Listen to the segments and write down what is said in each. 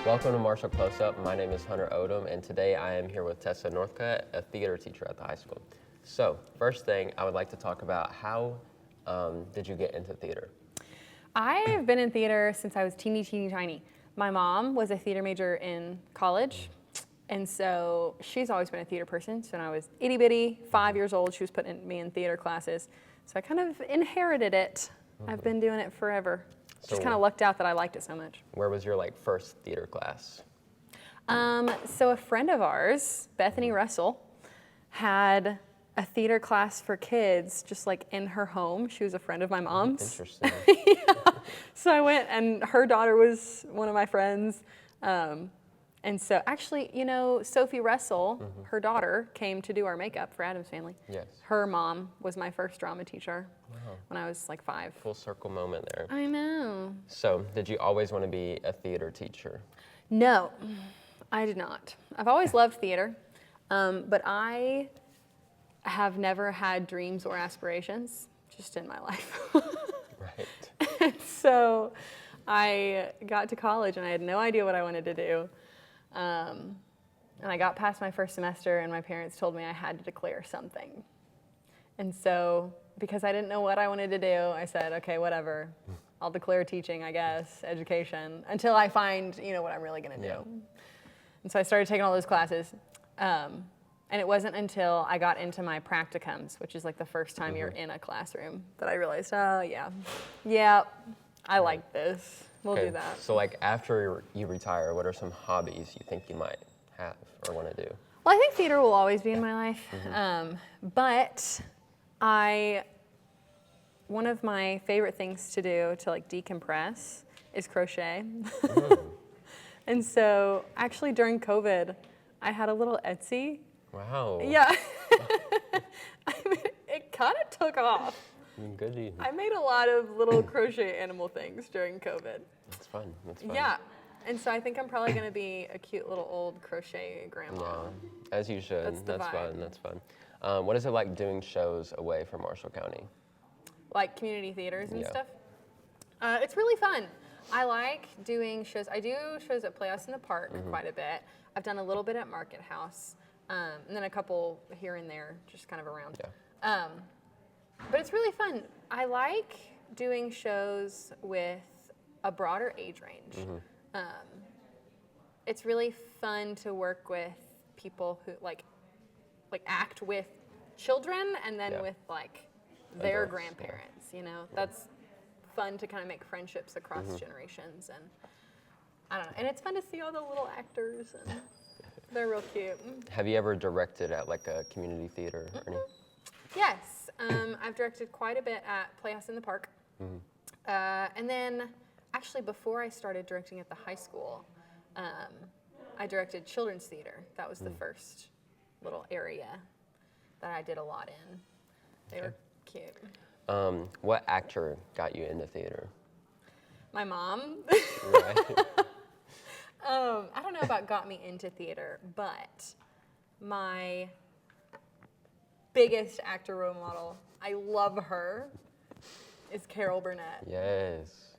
Welcome to Marshall Close-Up. My name is Hunter Odom, and today I am here with Tessa Northcutt, a theater teacher at the high school. So, first thing, I would like to talk about how did you get into theater? I've been in theater since I was teeny tiny. My mom was a theater major in college, and so she's always been a theater person. So when I was itty bitty, 5 years old, she was putting me in theater classes. So I kind of inherited it. I've been doing it forever. Just kind of lucked out that I liked it so much. Where was your first theater class? So a friend of ours, Bethany Russell, had a theater class for kids just in her home. She was a friend of my mom's. Interesting. Yeah. So I went, and her daughter was one of my friends. And so actually, Sophie Russell, her daughter, came to do our makeup for Addams Family. Yes. Her mom was my first drama teacher when I was 5. Full circle moment there. I know. So, did you always want to be a theater teacher? No, I did not. I've always loved theater, but I have never had dreams or aspirations just in my life. Right. And so I got to college and I had no idea what I wanted to do. And I got past my first semester and my parents told me I had to declare something. And so because I didn't know what I wanted to do, I said, okay, whatever. I'll declare teaching, I guess, education, until I find, what I'm really going to do. Yeah. And so I started taking all those classes. And it wasn't until I got into my practicums, which is the first time you're in a classroom, that I realized, oh, yeah, I like this. We'll do that. So after you retire, what are some hobbies you think you might have or want to do? Well, I think theater will always be in my life. But one of my favorite things to do to decompress is crochet. And so actually during COVID, I had a little Etsy. Wow. Yeah. It kind of took off. Goody. I made a lot of little crochet animal things during COVID. That's fun. That's fun. Yeah. And so I think I'm probably going to be a cute little old crochet grandma. Yeah, as you should. That's the vibe. Fun. That's fun. What is it like doing shows away from Marshall County? Like community theaters and Yeah. stuff? It's really fun. I like doing shows. I do shows at Playhouse in the Park quite a bit. I've done a little bit at Market House, and then a couple here and there, just kind of around. Yeah. But it's really fun. I like doing shows with a broader age range. It's really fun to work with people who act with children and then with their Adults, grandparents. That's fun to kind of make friendships across generations, and I don't know. And it's fun to see all the little actors, and they're real cute. Have you ever directed at a community theater or anything? Yes, I've directed quite a bit at Playhouse in the Park. And then, actually, before I started directing at the high school, I directed children's theater. That was the first little area that I did a lot in. They were cute. What actor got you into theater? My mom. Right. I don't know about got me into theater, but my biggest actor role model, I love her, is Carol Burnett. Yes.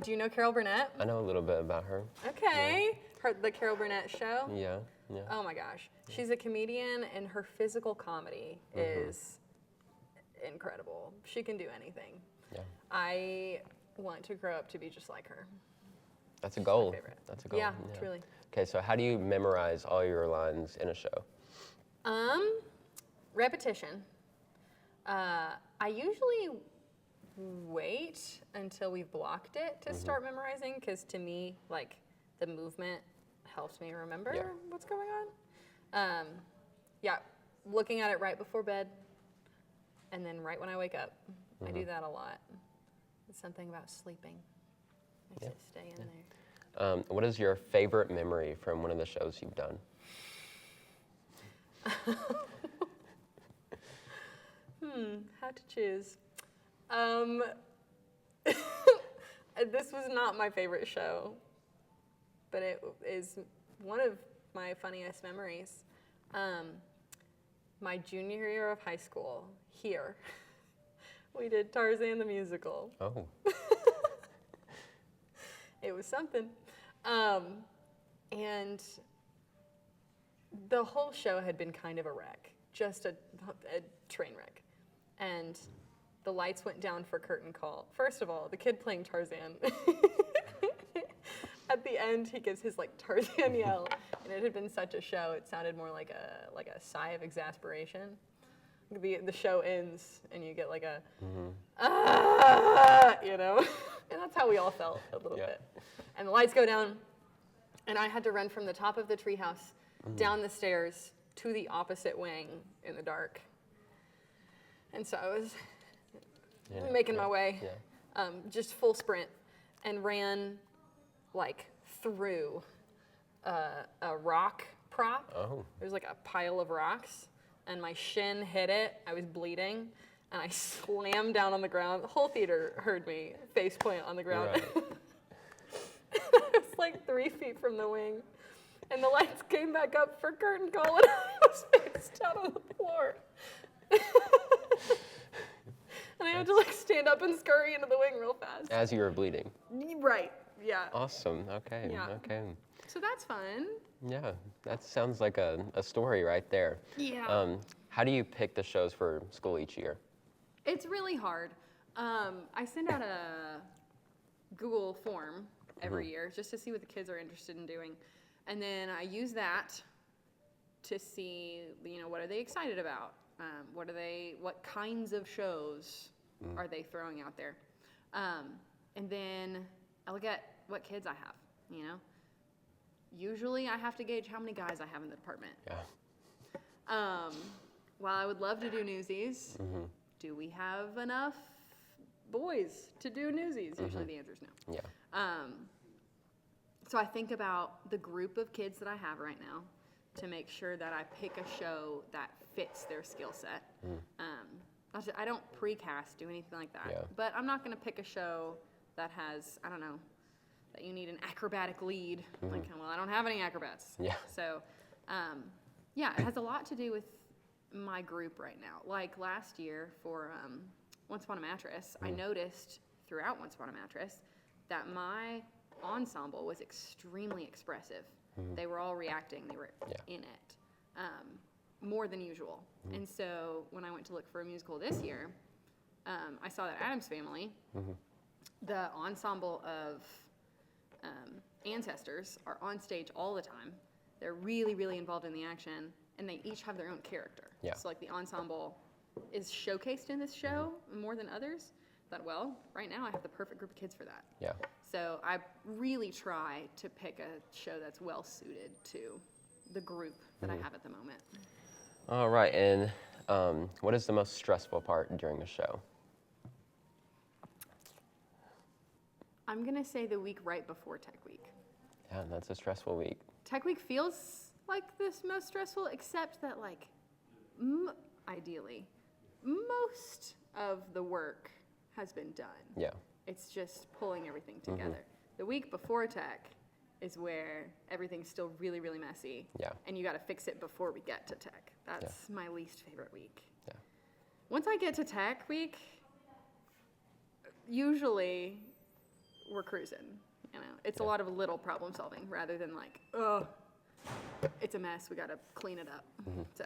Do you know Carol Burnett? I know a little bit about her. Okay. The Carol Burnett show? Yeah. Yeah. Oh my gosh. She's a comedian, and her physical comedy is incredible. She can do anything. Yeah. I want to grow up to be just like her. That's a goal. My favorite. That's a goal. Yeah, truly. Okay, so how do you memorize all your lines in a show? Repetition. I usually wait until we've blocked it to start memorizing, because to me, the movement helps me remember what's going on. Looking at it right before bed, and then right when I wake up. I do that a lot. It's something about sleeping. Makes it stay in there. What is your favorite memory from one of the shows you've done? How to choose. This was not my favorite show, but it is one of my funniest memories. My junior year of high school, here, we did Tarzan the Musical. Oh. It was something. And the whole show had been kind of a wreck, just a train wreck. And the lights went down for curtain call. First of all, the kid playing Tarzan, at the end, he gives his like Tarzan yell, and it had been such a show. It sounded more like a sigh of exasperation. The show ends, and you get like a, you know, and that's how we all felt a little bit. And the lights go down, and I had to run from the top of the treehouse down the stairs to the opposite wing in the dark. And so I was making my way, just full sprint, and ran like through a rock prop. Oh. There was like a pile of rocks, and my shin hit it. I was bleeding, and I slammed down on the ground. The whole theater heard me face plant on the ground. Right. I was like 3 feet from the wing, and the lights came back up for curtain call, and I was face down on the floor. And I had to like stand up and scurry into the wing real fast. As you were bleeding. Right, yeah. Awesome. Okay. Yeah. Okay. So that's fun. Yeah, that sounds like a story right there. Yeah. How do you pick the shows for school each year? It's really hard. I send out a Google form every year just to see what the kids are interested in doing. And then I use that to see, you know, what are they excited about? What kinds of shows are they throwing out there? And then I look at what kids I have, you know? Usually I have to gauge how many guys I have in the department. Yeah. While I would love to do Newsies, do we have enough boys to do Newsies? Usually the answer is no. Yeah. So I think about the group of kids that I have right now to make sure that I pick a show that fits their skill set. I don't precast, do anything like that. Yeah. But I'm not going to pick a show that has, I don't know, that you need an acrobatic lead. Like, well, I don't have any acrobats. Yeah. So, yeah, it has a lot to do with my group right now. Like last year for Once Upon a Mattress, I noticed throughout Once Upon a Mattress that my ensemble was extremely expressive. They were all reacting. They were in it more than usual. And so when I went to look for a musical this year, I saw that Addams Family, the ensemble of ancestors are on stage all the time. They're really, really involved in the action, and they each have their own character. Yeah. So like the ensemble is showcased in this show more than others. Thought, well, right now I have the perfect group of kids for that. Yeah. So I really try to pick a show that's well suited to the group that I have at the moment. All right, and what is the most stressful part during the show? I'm gonna say the week right before Tech Week. Yeah, that's a stressful week. Tech Week feels like this most stressful, except that like, ideally, most of the work has been done. Yeah. It's just pulling everything together. The week before Tech is where everything's still really, really messy. Yeah. And you gotta fix it before we get to Tech. That's my least favorite week. Yeah. Once I get to Tech Week, usually we're cruising. You know, it's a lot of little problem solving rather than like, oh, it's a mess. We gotta clean it up. So.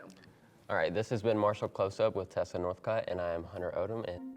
All right, this has been Marshall Close Up with Tessa Northcutt, and I am Hunter Odom. And